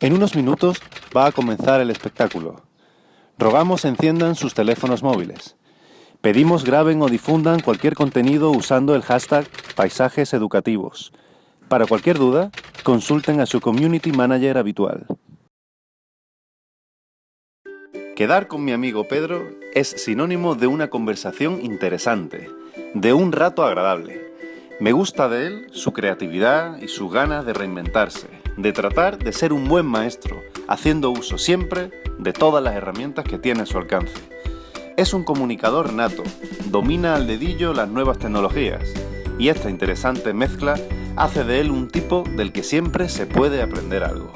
En unos minutos va a comenzar el espectáculo. Rogamos enciendan sus teléfonos móviles. Pedimos graben o difundan cualquier contenido usando el hashtag Paisajes Educativos. Para cualquier duda, consulten a su community manager habitual. Quedar con mi amigo Pedro es sinónimo de una conversación interesante, de un rato agradable. Me gusta de él su creatividad y su ganas de reinventarse, de tratar de ser un buen maestro, haciendo uso siempre de todas las herramientas que tiene a su alcance. Es un comunicador nato, domina al dedillo las nuevas tecnologías y esta interesante mezcla hace de él un tipo del que siempre se puede aprender algo.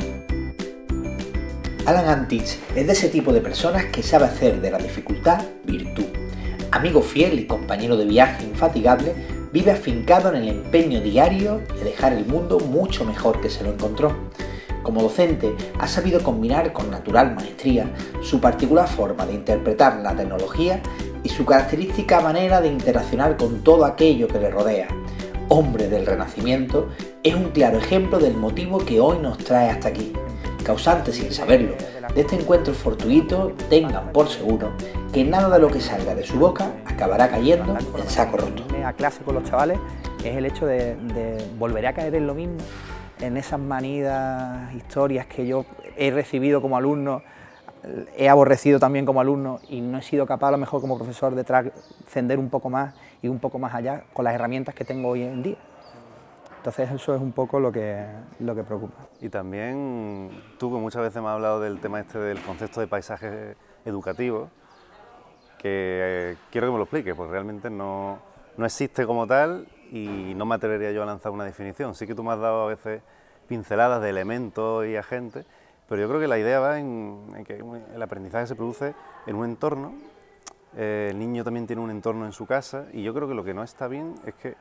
Alan Antich es de ese tipo de personas que sabe hacer de la dificultad virtud. Amigo fiel y compañero de viaje infatigable, vive afincado en el empeño diario de dejar el mundo mucho mejor que se lo encontró. Como docente, ha sabido combinar con natural maestría su particular forma de interpretar la tecnología y su característica manera de interaccionar con todo aquello que le rodea. Hombre del Renacimiento, es un claro ejemplo del motivo que hoy nos trae hasta aquí. Causante, sin saberlo, de este encuentro fortuito, tengan por seguro que nada de lo que salga de su boca acabará cayendo en saco roto. A clase con los chavales es el hecho de volver a caer en lo mismo, en esas manidas, historias que yo he recibido como alumno, he aborrecido también como alumno y no he sido capaz a lo mejor como profesor de trascender un poco más y un poco más allá con las herramientas que tengo hoy en día. Entonces eso es un poco lo que preocupa. Y también tú que muchas veces me has hablado del tema este del concepto de paisaje educativo, que quiero que me lo expliques, porque realmente no existe como tal y no me atrevería yo a lanzar una definición. Sí que tú me has dado a veces pinceladas de elementos y agentes, pero yo creo que la idea va en que el aprendizaje se produce en un entorno, el niño también tiene un entorno en su casa y yo creo que lo que no está bien es que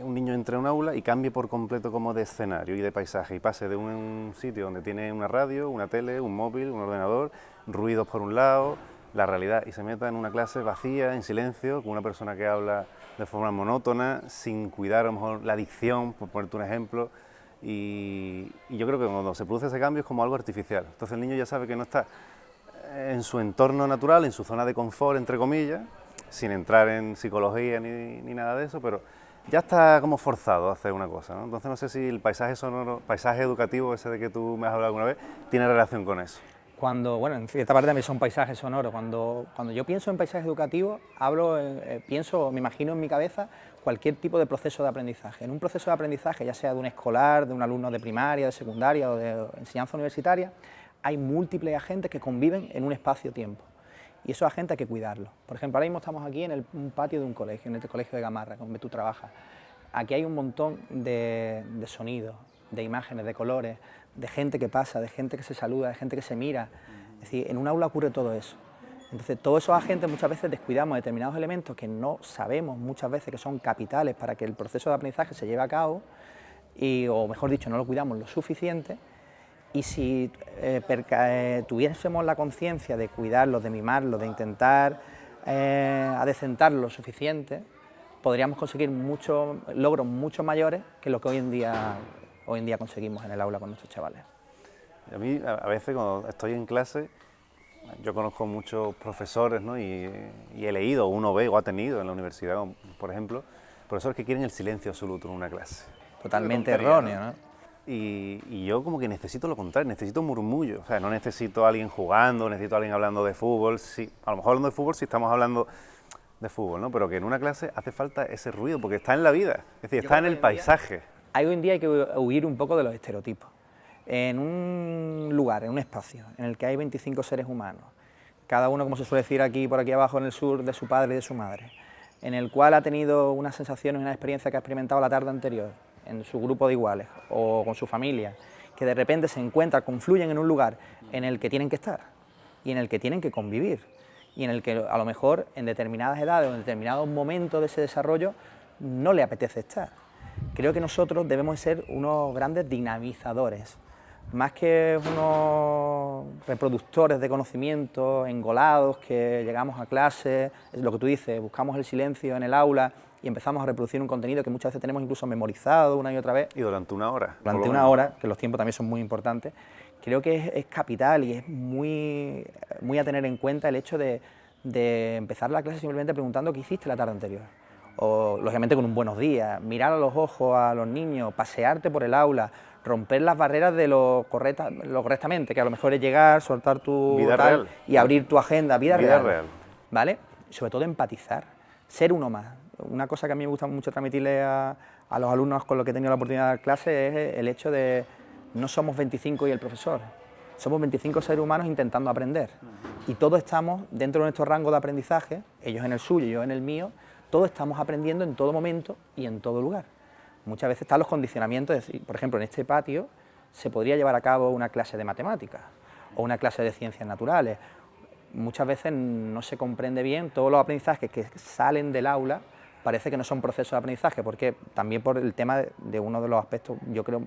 un niño entre a un aula y cambie por completo como de escenario y de paisaje y pase de un sitio donde tiene una radio, una tele, un móvil, un ordenador, ruidos por un lado, la realidad, y se meta en una clase vacía, en silencio, con una persona que habla de forma monótona, sin cuidar a lo mejor la dicción, por ponerte un ejemplo, y yo creo que cuando se produce ese cambio es como algo artificial. Entonces el niño ya sabe que no está en su entorno natural, en su zona de confort, entre comillas, sin entrar en psicología ni nada de eso, pero ya está como forzado a hacer una cosa, ¿no? Entonces no sé si el paisaje sonoro, paisaje educativo ese de que tú me has hablado alguna vez, tiene relación con eso. Bueno, en cierta parte también son paisajes sonoros. Cuando yo pienso en paisajes educativos, me imagino en mi cabeza cualquier tipo de proceso de aprendizaje. En un proceso de aprendizaje, ya sea de un escolar, de un alumno de primaria, de secundaria o de enseñanza universitaria, hay múltiples agentes que conviven en un espacio-tiempo. Y esos agentes hay que cuidarlos. Por ejemplo, ahora mismo estamos aquí en un patio de un colegio, en el colegio de Gamarra, donde tú trabajas. Aquí hay un montón de sonidos, de imágenes, de colores, de gente que pasa, de gente que se saluda, de gente que se mira. Es decir, en un aula ocurre todo eso. Entonces, todos esos agentes muchas veces descuidamos determinados elementos que no sabemos muchas veces que son capitales para que el proceso de aprendizaje se lleve a cabo, o mejor dicho, no lo cuidamos lo suficiente. Y si tuviésemos la conciencia de cuidarlos, de mimarlos, de intentar adecentarlos lo suficiente, podríamos conseguir logros mucho mayores que lo que hoy en día conseguimos en el aula con nuestros chavales. A mí, a veces, cuando estoy en clase, yo conozco muchos profesores, ¿no? y he leído, uno ve o ha tenido en la universidad, por ejemplo, profesores que quieren el silencio absoluto en una clase. Totalmente erróneo, ¿no? Y yo como que necesito lo contrario, necesito murmullo, o sea, no necesito a alguien jugando, necesito a alguien hablando de fútbol, sí, a lo mejor hablando de fútbol sí estamos hablando de fútbol, ¿no? Pero que en una clase hace falta ese ruido, porque está en la vida, es decir, está en el paisaje. Hoy en día hay que huir un poco de los estereotipos. En un lugar, en un espacio, en el que hay 25 seres humanos, cada uno, como se suele decir aquí, por aquí abajo en el sur, de su padre y de su madre, en el cual ha tenido unas sensaciones y una experiencia que ha experimentado la tarde anterior, en su grupo de iguales o con su familia, que de repente se encuentran, confluyen en un lugar en el que tienen que estar y en el que tienen que convivir y en el que a lo mejor en determinadas edades o en determinados momentos de ese desarrollo no le apetece estar. Creo que nosotros debemos ser unos grandes dinamizadores, más que unos reproductores de conocimiento engolados que llegamos a clase, es lo que tú dices, buscamos el silencio en el aula y empezamos a reproducir un contenido que muchas veces tenemos incluso memorizado una y otra vez. Y durante una hora. Durante una hora, que los tiempos también son muy importantes. creo que es capital y es muy a tener en cuenta el hecho de empezar la clase simplemente preguntando qué hiciste la tarde anterior. O, lógicamente, con un buenos días, mirar a los ojos a los niños, pasearte por el aula, romper las barreras de lo correctamente, que a lo mejor es llegar, soltar tu Vida tal real. y abrir tu agenda, vida real. real. ¿Vale? Y sobre todo empatizar, ser uno más. Una cosa que a mí me gusta mucho transmitirle a los alumnos con los que he tenido la oportunidad de dar clase es el hecho de no somos 25 y el profesor, somos 25 seres humanos intentando aprender. Y todos estamos dentro de nuestro rango de aprendizaje, ellos en el suyo, yo en el mío, todos estamos aprendiendo en todo momento y en todo lugar. Muchas veces están los condicionamientos, es decir, por ejemplo, en este patio se podría llevar a cabo una clase de matemáticas o una clase de ciencias naturales. Muchas veces no se comprende bien todos los aprendizajes que salen del aula, parece que no son procesos de aprendizaje, porque también por el tema de uno de los aspectos, yo creo,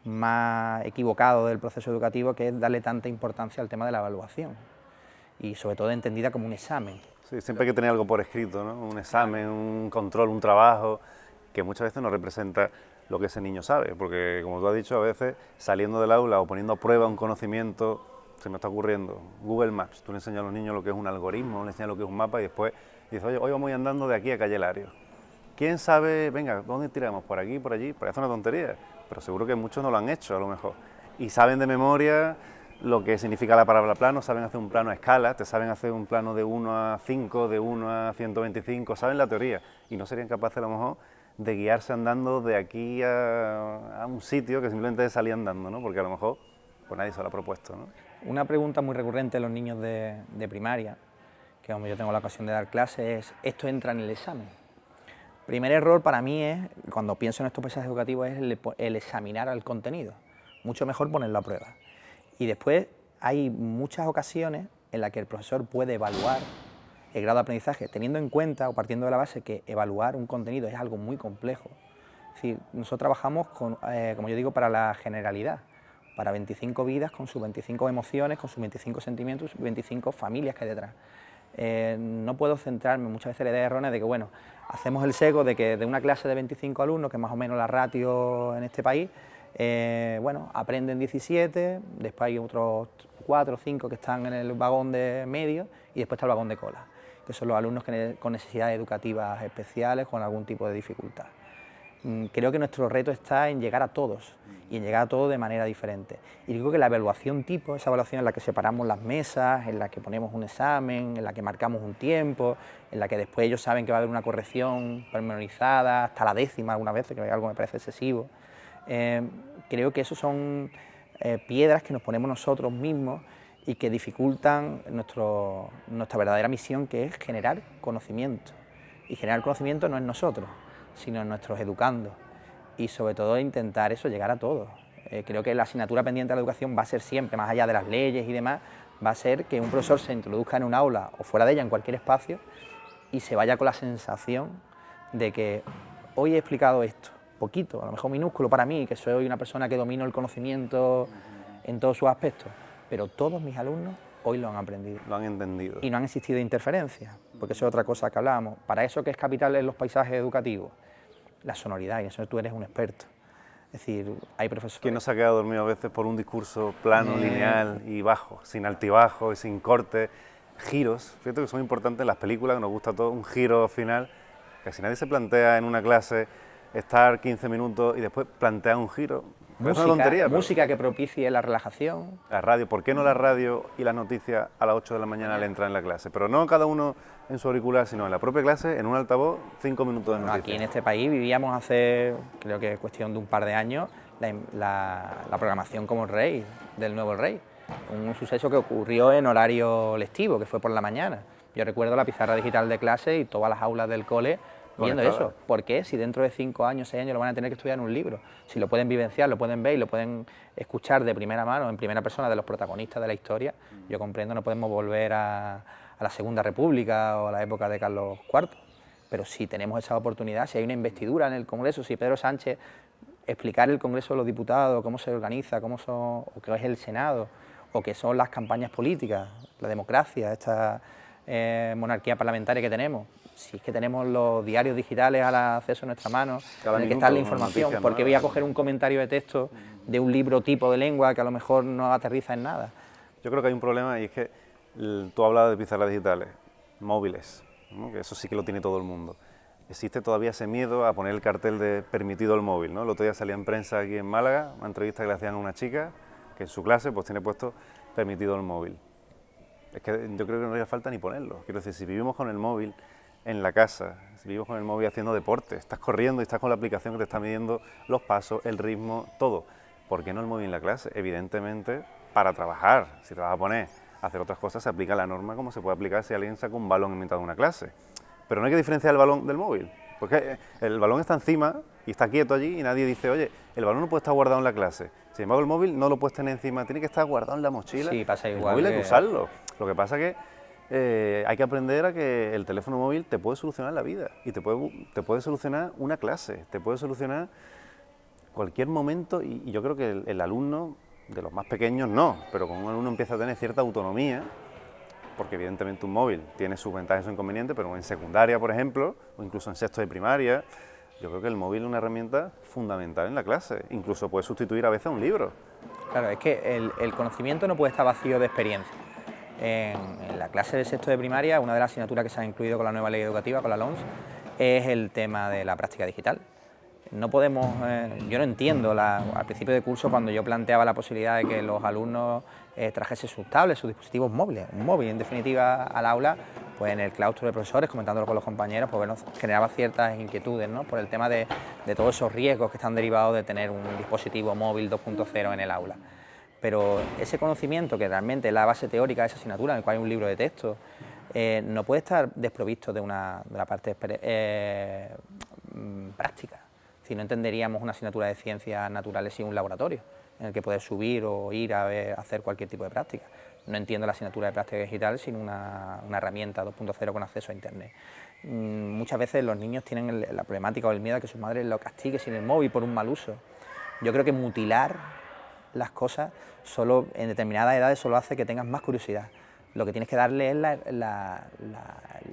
más equivocado del proceso educativo, que es darle tanta importancia al tema de la evaluación y sobre todo entendida como un examen. Sí, siempre hay que tener algo por escrito, ¿no? Un examen, un control, un trabajo, que muchas veces no representa lo que ese niño sabe, porque como tú has dicho, a veces saliendo del aula o poniendo a prueba un conocimiento, se me está ocurriendo, Google Maps, tú le enseñas a los niños lo que es un algoritmo, le enseñas lo que es un mapa y después dices, oye, hoy vamos a ir andando de aquí a Calle Lario. ¿Quién sabe, venga, ¿dónde tiramos? ¿Por aquí, por allí? Parece una tontería, pero seguro que muchos no lo han hecho a lo mejor. Y saben de memoria lo que significa la palabra plano, saben hacer un plano a escala, te saben hacer un plano de 1 a 5, de 1 a 125, saben la teoría y no serían capaces a lo mejor de guiarse andando de aquí a un sitio que simplemente salía andando, ¿no? Porque a lo mejor pues nadie se lo ha propuesto, ¿no? Una pregunta muy recurrente en los niños de primaria, que como yo tengo la ocasión de dar clases, es ¿esto entra en el examen? Primer error para mí es, cuando pienso en estos paisajes educativos, es el examinar al contenido. Mucho mejor ponerlo a prueba. Y después hay muchas ocasiones en las que el profesor puede evaluar el grado de aprendizaje, teniendo en cuenta o partiendo de la base que evaluar un contenido es algo muy complejo. Es decir, nosotros trabajamos, como yo digo, para la generalidad, para 25 vidas con sus 25 emociones, con sus 25 sentimientos, sus 25 familias que hay detrás. No puedo centrarme, muchas veces la idea errónea de que, bueno, hacemos el sesgo de que de una clase de 25 alumnos, que es más o menos la ratio en este país, bueno, aprenden 17, después hay otros 4 o 5 que están en el vagón de medio y después está el vagón de cola, que son los alumnos con necesidades educativas especiales, con algún tipo de dificultad. Creo que nuestro reto está en llegar a todos y en llegar a todos de manera diferente. Y digo que la evaluación tipo, esa evaluación en la que separamos las mesas, en la que ponemos un examen, en la que marcamos un tiempo, en la que después ellos saben que va a haber una corrección pormenorizada hasta la décima algunas veces, que algo me parece excesivo. Creo que eso son piedras que nos ponemos nosotros mismos y que dificultan nuestra verdadera misión, que es generar conocimiento. Y generar conocimiento no es nosotros, sino en nuestros educandos, y sobre todo intentar eso, llegar a todos. Creo que la asignatura pendiente de la educación va a ser siempre, más allá de las leyes y demás, va a ser que un profesor se introduzca en un aula o fuera de ella, en cualquier espacio, y se vaya con la sensación de que hoy he explicado esto, poquito, a lo mejor minúsculo para mí, que soy una persona que domino el conocimiento en todos sus aspectos, pero todos mis alumnos hoy lo han aprendido. Lo han entendido. Y no han existido interferencias, porque eso es otra cosa que hablábamos. Para eso que es capital en los paisajes educativos, la sonoridad, y en eso tú eres un experto. Es decir, hay profesores... ¿Quién no se ha quedado dormido a veces por un discurso plano, lineal y bajo, sin altibajos y sin cortes, giros? Fíjate que son importantes en las películas, que nos gusta todo, un giro final, que si nadie se plantea en una clase estar 15 minutos y después plantea un giro, es una tontería. Música que propicie la relajación. La radio, ¿por qué no la radio y las noticias a las 8 de la mañana al entrar en la clase? Pero no cada uno en su auricular, sino en la propia clase, en un altavoz, 5 minutos de noticias. Aquí en este país vivíamos hace, creo que es cuestión de un par de años, la programación como el rey, del nuevo rey. Un suceso que ocurrió en horario lectivo, que fue por la mañana. Yo recuerdo la pizarra digital de clase y todas las aulas del cole viendo eso. ¿Por qué? Si dentro de 5 años, 6 años lo van a tener que estudiar en un libro. Si lo pueden vivenciar, lo pueden ver y lo pueden escuchar de primera mano, en primera persona, de los protagonistas de la historia, yo comprendo, no podemos volver a la Segunda República o a la época de Carlos IV, pero si tenemos esa oportunidad, si hay una investidura en el Congreso, si Pedro Sánchez explicar el Congreso de los Diputados, cómo se organiza, o qué es el Senado, o qué son las campañas políticas, la democracia, esta monarquía parlamentaria que tenemos, Si es que tenemos los diarios digitales al acceso a nuestra mano, Cada en el que minuto está la una información, noticia porque voy nueva. a coger un comentario de texto de un libro tipo de lengua que a lo mejor no aterriza en nada. Yo creo que hay un problema y es que tú hablabas de pizarras digitales, móviles, ¿no? Que eso sí que lo tiene todo el mundo. Existe todavía ese miedo a poner el cartel de permitido el móvil, ¿no? El otro día salía en prensa aquí en Málaga, una entrevista que le hacían a una chica que en su clase pues tiene puesto permitido el móvil. Es que yo creo que no haría falta ni ponerlo. Quiero decir, si vivimos con el móvil en la casa, si vivimos con el móvil haciendo deporte, estás corriendo y estás con la aplicación que te está midiendo los pasos, el ritmo, todo. ¿Por qué no el móvil en la clase? Evidentemente, para trabajar, si te vas a poner a hacer otras cosas, se aplica la norma como se puede aplicar si alguien saca un balón en mitad de una clase. Pero no hay que diferenciar el balón del móvil, porque el balón está encima y está quieto allí y nadie dice, oye, el balón no puede estar guardado en la clase. Sin embargo, el móvil no lo puedes tener encima, tiene que estar guardado en la mochila. Sí, pasa igual El móvil hay que que- usarlo. Lo que pasa es que hay que aprender a que el teléfono móvil te puede solucionar la vida y te puede solucionar una clase, te puede solucionar cualquier momento y yo creo que el alumno, de los más pequeños no, pero cuando un alumno empieza a tener cierta autonomía, porque evidentemente un móvil tiene sus ventajas y sus inconvenientes, pero en secundaria, por ejemplo, o incluso en sexto de primaria, yo creo que el móvil es una herramienta fundamental en la clase, incluso puede sustituir a veces a un libro. Claro, es que el conocimiento no puede estar vacío de experiencia. En la clase de sexto de primaria, una de las asignaturas que se han incluido con la nueva ley educativa, con la LOMS, es el tema de la práctica digital. No podemos, yo no entiendo, al principio de curso cuando yo planteaba la posibilidad de que los alumnos trajesen sus tablets, sus dispositivos móviles, un móvil en definitiva al aula, pues en el claustro de profesores, comentándolo con los compañeros, pues nos generaba ciertas inquietudes, ¿no? Por el tema de todos esos riesgos que están derivados de tener un dispositivo móvil 2.0 en el aula. Pero ese conocimiento, que realmente es la base teórica de esa asignatura, en el cual hay un libro de texto, no puede estar desprovisto de la parte práctica. Si no entenderíamos una asignatura de ciencias naturales sin un laboratorio en el que poder subir o ir a hacer cualquier tipo de práctica. No entiendo la asignatura de práctica digital sin una herramienta 2.0 con acceso a Internet. Muchas veces los niños tienen la problemática o el miedo a que su madre lo castigue sin el móvil por un mal uso. Yo creo que mutilar las cosas solo en determinadas edades solo hace que tengas más curiosidad. Lo que tienes que darle es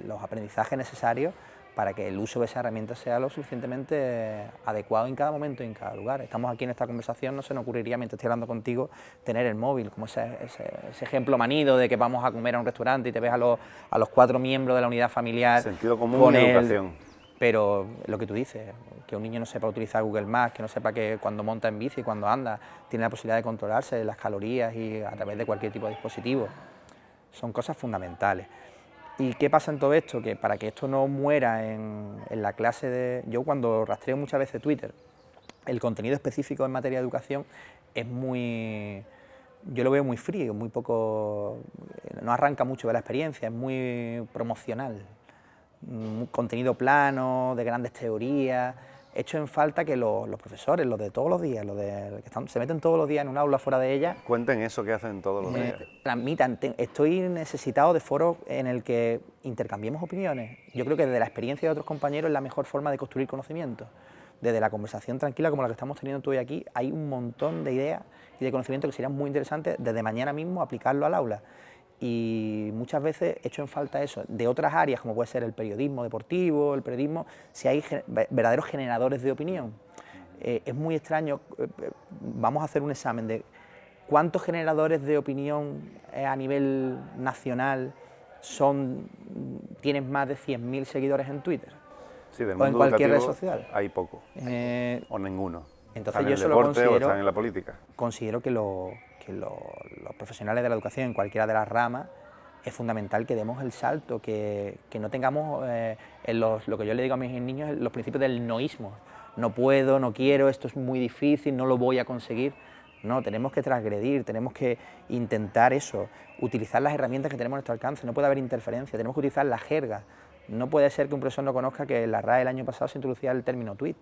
los aprendizajes necesarios para que el uso de esa herramienta sea lo suficientemente adecuado en cada momento y en cada lugar. Estamos aquí en esta conversación, no se nos ocurriría, mientras estoy hablando contigo, tener el móvil, como ese ejemplo manido de que vamos a comer a un restaurante y te ves a los 4 miembros de la unidad familiar. Sentido común con y educación. Pero lo que tú dices, que un niño no sepa utilizar Google Maps, que no sepa que cuando monta en bici, cuando anda, tiene la posibilidad de controlarse las calorías y a través de cualquier tipo de dispositivo, son cosas fundamentales. ¿Y qué pasa en todo esto? Que para que esto no muera en la clase de... Yo cuando rastreo muchas veces Twitter, el contenido específico en materia de educación es muy... Yo lo veo muy frío, muy poco... No arranca mucho de la experiencia, es muy promocional. Un contenido plano, de grandes teorías. Echo en falta que los profesores, los de todos los días, se meten todos los días en un aula fuera de ella, Cuenten eso que hacen todos los días. transmitan. Estoy necesitado de foros en el que intercambiemos opiniones. Yo creo que desde la experiencia de otros compañeros es la mejor forma de construir conocimiento. Desde la conversación tranquila como la que estamos teniendo tú hoy aquí, hay un montón de ideas y de conocimiento que serían muy interesantes desde mañana mismo aplicarlo al aula. Y muchas veces echo en falta eso, de otras áreas como puede ser el periodismo deportivo, el periodismo, si hay verdaderos generadores de opinión. Es muy extraño, vamos a hacer un examen de cuántos generadores de opinión a nivel nacional tienen más de 100.000 seguidores en Twitter Sí, del o en mundo cualquier red educativo social. hay poco, Eh, o ninguno. Entonces Están en yo el eso lo deporte o considero- están en la política. Considero que los profesionales de la educación en cualquiera de las ramas es fundamental que demos el salto, que no tengamos lo que yo le digo a mis niños, los principios del noísmo. No puedo, no quiero, esto es muy difícil, no lo voy a conseguir. No, tenemos que transgredir, tenemos que intentar eso, utilizar las herramientas que tenemos a nuestro alcance, no puede haber interferencia, tenemos que utilizar la jerga. No puede ser que un profesor no conozca que en la RAE el año pasado se introducía el término tweet.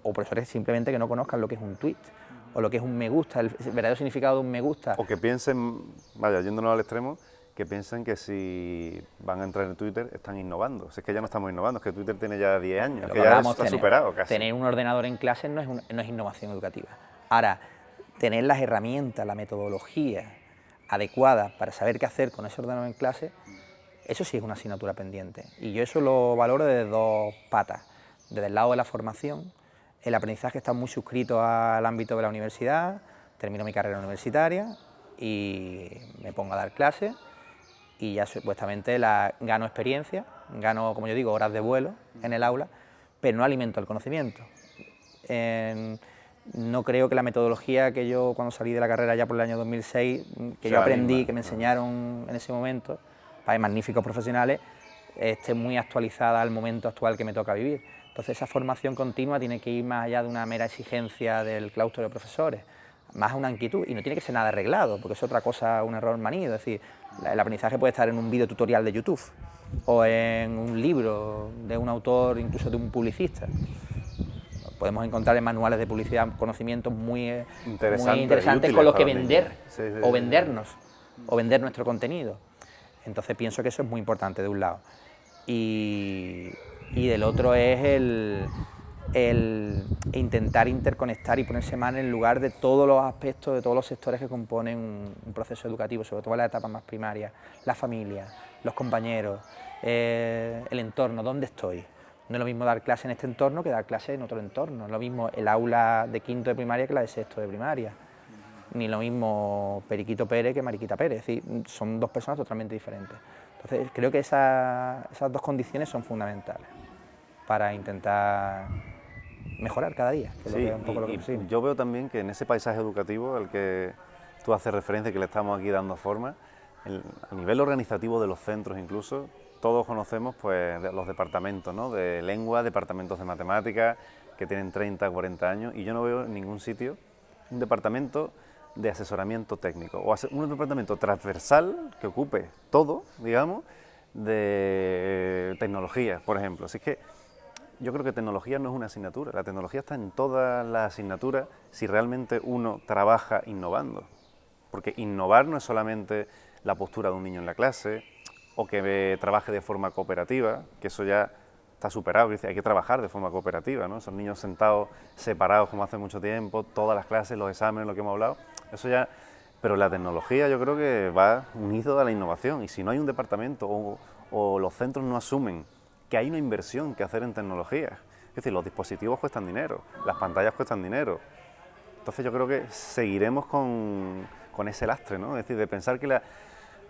O profesores simplemente que no conozcan lo que es un tweet o lo que es un me gusta, el verdadero significado de un me gusta. O que piensen, vaya, yéndonos al extremo, que piensen que si van a entrar en Twitter están innovando. Si es que ya no estamos innovando, es que Twitter tiene ya 10 años, Lo que que ya hablamos, está superado casi. tener un ordenador en clase no es innovación educativa. Ahora, tener las herramientas, la metodología adecuada para saber qué hacer con ese ordenador en clase eso sí es una asignatura pendiente. Y yo eso lo valoro desde dos patas. Desde el lado de la formación, el aprendizaje está muy suscrito al ámbito de la universidad, termino mi carrera universitaria y me pongo a dar clases y ya supuestamente gano experiencia, gano, como yo digo, horas de vuelo en el aula, pero no alimento el conocimiento. No creo que la metodología que yo cuando salí de la carrera ya por el año 2006, que yo aprendí, que me enseñaron en ese momento, para magníficos profesionales, esté muy actualizada al momento actual que me toca vivir. Entonces esa formación continua tiene que ir más allá de una mera exigencia del claustro de profesores, más a una inquietud, y no tiene que ser nada arreglado, porque es otra cosa, un error manido, es decir, el aprendizaje puede estar en un vídeo tutorial de YouTube, o en un libro de un autor, incluso de un publicista. Podemos encontrar en manuales de publicidad conocimientos muy interesantes con los que vender, o vendernos, o vender nuestro contenido. Entonces pienso que eso es muy importante de un lado. Y del otro es el intentar interconectar y ponerse más en el lugar de todos los aspectos, de todos los sectores que componen un proceso educativo, sobre todo en las etapas más primarias, la familia, los compañeros, el entorno, dónde estoy. No es lo mismo dar clase en este entorno que dar clase en otro entorno, no es lo mismo el aula de quinto de primaria que la de sexto de primaria, ni lo mismo Periquito Pérez que Mariquita Pérez, es decir, son dos personas totalmente diferentes. Entonces creo que esas dos condiciones son fundamentales para intentar mejorar cada día. Que sí, es lo que un poco lo que persigue. Yo veo también que en ese paisaje educativo al que tú haces referencia, que le estamos aquí dando forma, a nivel organizativo de los centros incluso, todos conocemos pues los departamentos, ¿no?, de lengua, departamentos de matemáticas, que tienen 30, 40 años, y yo no veo en ningún sitio un departamento de asesoramiento técnico, o un departamento transversal que ocupe todo, digamos, de tecnología, por ejemplo. Así que yo creo que tecnología no es una asignatura, la tecnología está en todas las asignaturas si realmente uno trabaja innovando, porque innovar no es solamente la postura de un niño en la clase, o que trabaje de forma cooperativa, que eso ya está superado, hay que trabajar de forma cooperativa, ¿no? Esos niños sentados, separados como hace mucho tiempo, todas las clases, los exámenes, lo que hemos hablado, eso ya... Pero la tecnología yo creo que va unido a la innovación, y si no hay un departamento o los centros no asumen que hay una inversión que hacer en tecnología, es decir, los dispositivos cuestan dinero, las pantallas cuestan dinero, entonces yo creo que seguiremos con ese lastre, ¿no? Es decir, de pensar que la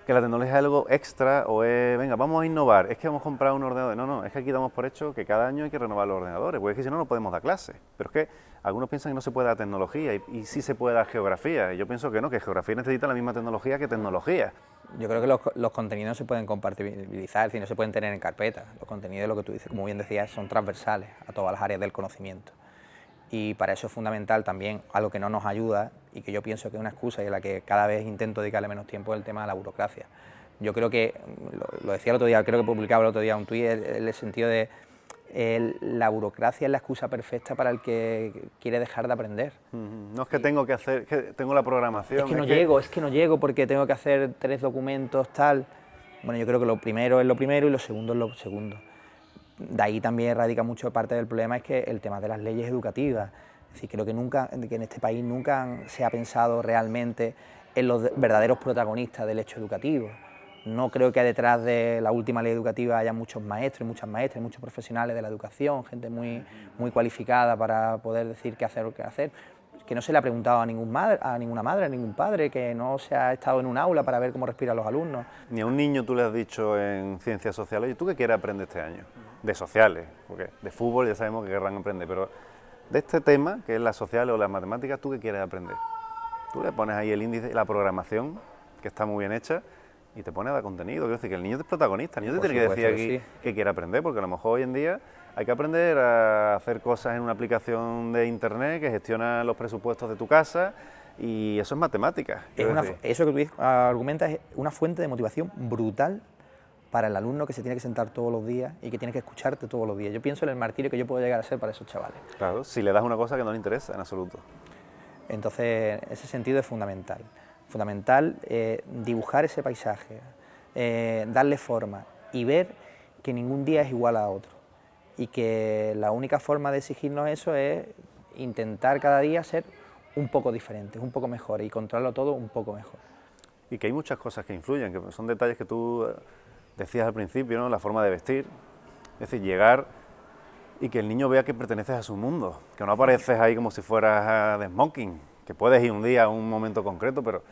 tecnología es algo extra o es, venga, vamos a innovar, es que vamos a comprar un ordenador. No, es que aquí damos por hecho que cada año hay que renovar los ordenadores, porque es que si no, no podemos dar clases. Pero es que algunos piensan que no se puede dar tecnología y sí se puede dar geografía. Y yo pienso que no, que geografía necesita la misma tecnología que tecnología. Yo creo que los contenidos se pueden compatibilizar, es decir, no se pueden tener en carpeta. Los contenidos, lo que tú dices, como bien decías, son transversales a todas las áreas del conocimiento. Y para eso es fundamental también, algo que no nos ayuda y que yo pienso que es una excusa y a la que cada vez intento dedicarle menos tiempo, es el tema de la burocracia. Yo creo que, lo decía el otro día, creo que publicaba el otro día un tuit, en el sentido de la burocracia es la excusa perfecta para el que quiere dejar de aprender. No es que tengo que hacer, que tengo la programación. Es que no llego porque tengo que hacer 3 documentos, tal. Bueno, yo creo que lo primero es lo primero y lo segundo es lo segundo. De ahí también radica mucho parte del problema, es que el tema de las leyes educativas. Es decir, creo que en este país nunca se ha pensado realmente en los verdaderos protagonistas del hecho educativo. No creo que detrás de la última ley educativa haya muchos maestros y muchas maestras, muchos profesionales de la educación, gente muy cualificada para poder decir qué hacer o qué hacer. Que no se le ha preguntado a ninguna madre, a ningún padre, que no se ha estado en un aula para ver cómo respiran los alumnos. Ni a un niño tú le has dicho en ciencias sociales, oye, ¿tú qué quieres aprender este año? De sociales, porque de fútbol ya sabemos que querrán aprender, pero de este tema, que es las sociales o las matemáticas, ¿tú qué quieres aprender? Tú le pones ahí el índice, la programación, que está muy bien hecha, y te pone a dar contenido. Quiero decir que el niño es protagonista, el niño te tiene que decir aquí qué quiere aprender, porque a lo mejor hoy en día hay que aprender a hacer cosas en una aplicación de internet que gestiona los presupuestos de tu casa, y eso es matemática. Eso que tú argumentas es una fuente de motivación brutal para el alumno que se tiene que sentar todos los días y que tiene que escucharte todos los días. Yo pienso en el martirio que yo puedo llegar a ser para esos chavales. Claro, si le das una cosa que no le interesa en absoluto. Entonces, ese sentido es fundamental. Fundamental dibujar ese paisaje, darle forma y ver que ningún día es igual a otro. Y que la única forma de exigirnos eso es intentar cada día ser un poco diferentes, un poco mejores y controlarlo todo un poco mejor. Y que hay muchas cosas que influyen, que son detalles que tú decías al principio, ¿no? La forma de vestir, es decir, llegar y que el niño vea que perteneces a su mundo, que no apareces ahí como si fueras de smoking, que puedes ir un día a un momento concreto, pero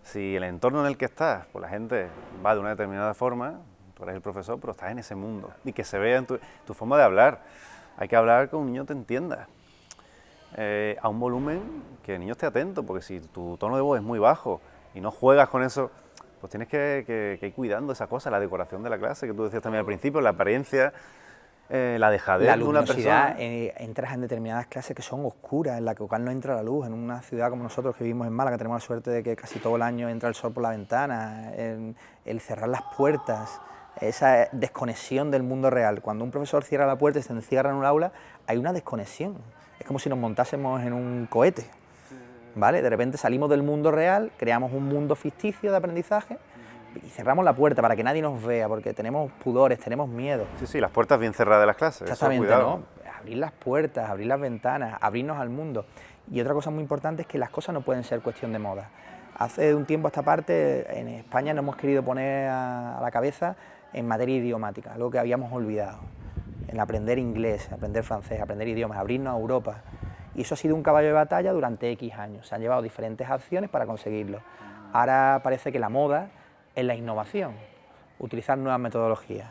si el entorno en el que estás, pues la gente va de una determinada forma, tú eres el profesor, pero estás en ese mundo, y que se vea en tu forma de hablar. Hay que hablar que un niño te entienda, a un volumen que el niño esté atento, porque si tu tono de voz es muy bajo y no juegas con eso, pues tienes que ir cuidando esa cosa, la decoración de la clase, que tú decías también al principio, la apariencia, la dejadez La de una luminosidad, persona. entras en determinadas clases que son oscuras, en las que no entra la luz. En una ciudad como nosotros que vivimos en Málaga, tenemos la suerte de que casi todo el año entra el sol por la ventana, el cerrar las puertas, esa desconexión del mundo real. Cuando un profesor cierra la puerta y se encierra en un aula, hay una desconexión. Es como si nos montásemos en un cohete, ¿vale? De repente salimos del mundo real, creamos un mundo ficticio de aprendizaje y cerramos la puerta para que nadie nos vea, porque tenemos pudores, tenemos miedo. Sí, sí, las puertas bien cerradas de las clases. Exactamente, eso, cuidado. ¿no? Abrir las puertas, abrir las ventanas, abrirnos al mundo. Y otra cosa muy importante es que las cosas no pueden ser cuestión de moda. Hace un tiempo a esta parte, en España nos hemos querido poner a la cabeza en materia idiomática, algo que habíamos olvidado, en aprender inglés, aprender francés, aprender idiomas, abrirnos a Europa. Y eso ha sido un caballo de batalla durante X años. Se han llevado diferentes acciones para conseguirlo. Ahora parece que la moda es la innovación, utilizar nuevas metodologías.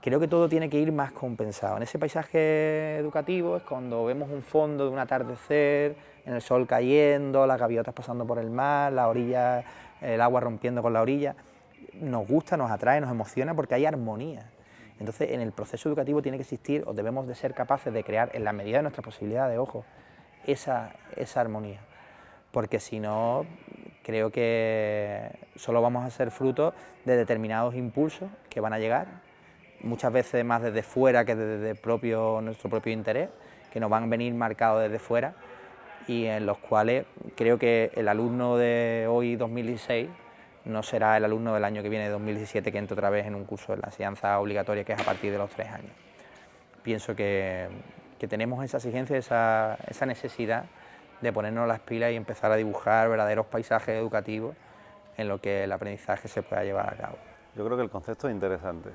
Creo que todo tiene que ir más compensado. En ese paisaje educativo es cuando vemos un fondo de un atardecer, en el sol cayendo, las gaviotas pasando por el mar, la orilla, el agua rompiendo con la orilla. Nos gusta, nos atrae, nos emociona porque hay armonía. Entonces, en el proceso educativo tiene que existir, o debemos de ser capaces de crear, en la medida de nuestras posibilidades, ojo, esa armonía. Porque si no, creo que solo vamos a ser fruto de determinados impulsos que van a llegar, muchas veces más desde fuera que desde nuestro propio interés, que nos van a venir marcados desde fuera y en los cuales creo que el alumno de hoy, 2016, no será el alumno del año que viene, 2017, que entre otra vez en un curso de la enseñanza obligatoria que es a partir de los 3 años. Pienso que tenemos esa exigencia, esa necesidad de ponernos las pilas y empezar a dibujar verdaderos paisajes educativos en lo que el aprendizaje se pueda llevar a cabo. Yo creo que el concepto es interesante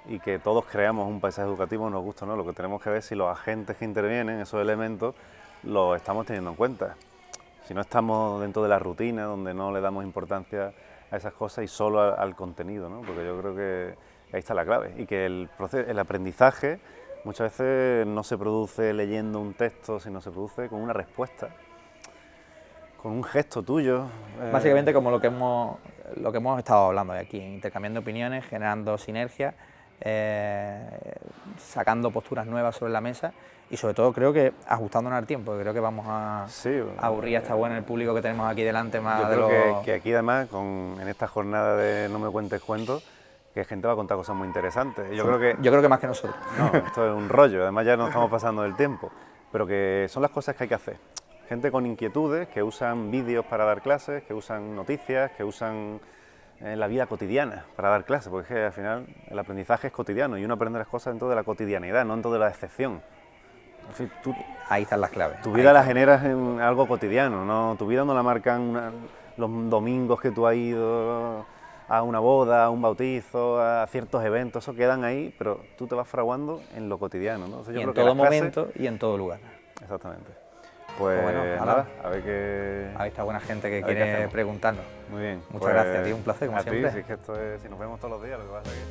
y que todos creamos un paisaje educativo, nos gusta o no, lo que tenemos que ver es si los agentes que intervienen, esos elementos, los estamos teniendo en cuenta. Si no estamos dentro de la rutina, donde no le damos importancia a esas cosas y solo al contenido, ¿no? Porque yo creo que ahí está la clave y que el aprendizaje muchas veces no se produce leyendo un texto, sino se produce con una respuesta, con un gesto tuyo. Básicamente como lo que hemos estado hablando de aquí, intercambiando opiniones, generando sinergias, sacando posturas nuevas sobre la mesa y sobre todo creo que ajustándonos al tiempo, creo que vamos a aburrir hasta bueno el público que tenemos aquí delante más. Yo creo que aquí además, en esta jornada de No me cuentes cuentos, que gente va a contar cosas muy interesantes. Yo creo que más que nosotros. No, esto es un rollo, además ya no estamos pasando del tiempo, pero que son las cosas que hay que hacer. Gente con inquietudes, que usan vídeos para dar clases, que usan noticias, que usan la vida cotidiana para dar clases, porque es que al final el aprendizaje es cotidiano y uno aprende las cosas dentro de la cotidianidad, no dentro de la excepción. En fin, ahí están las claves. Tu vida la generas en algo cotidiano, ¿no? Tu vida no la marcan los domingos que tú has ido a una boda, a un bautizo, a ciertos eventos, eso quedan ahí, pero tú te vas fraguando en lo cotidiano, ¿no? Entonces, y en todo momento y en todo lugar. Exactamente. Pues bueno, nada, a ver qué... Ahí está buena gente que quiere preguntarnos. Muy bien. Muchas gracias, tío, un placer como a siempre. ti, si es que esto es, si nos vemos todos los días, lo que pasa es que...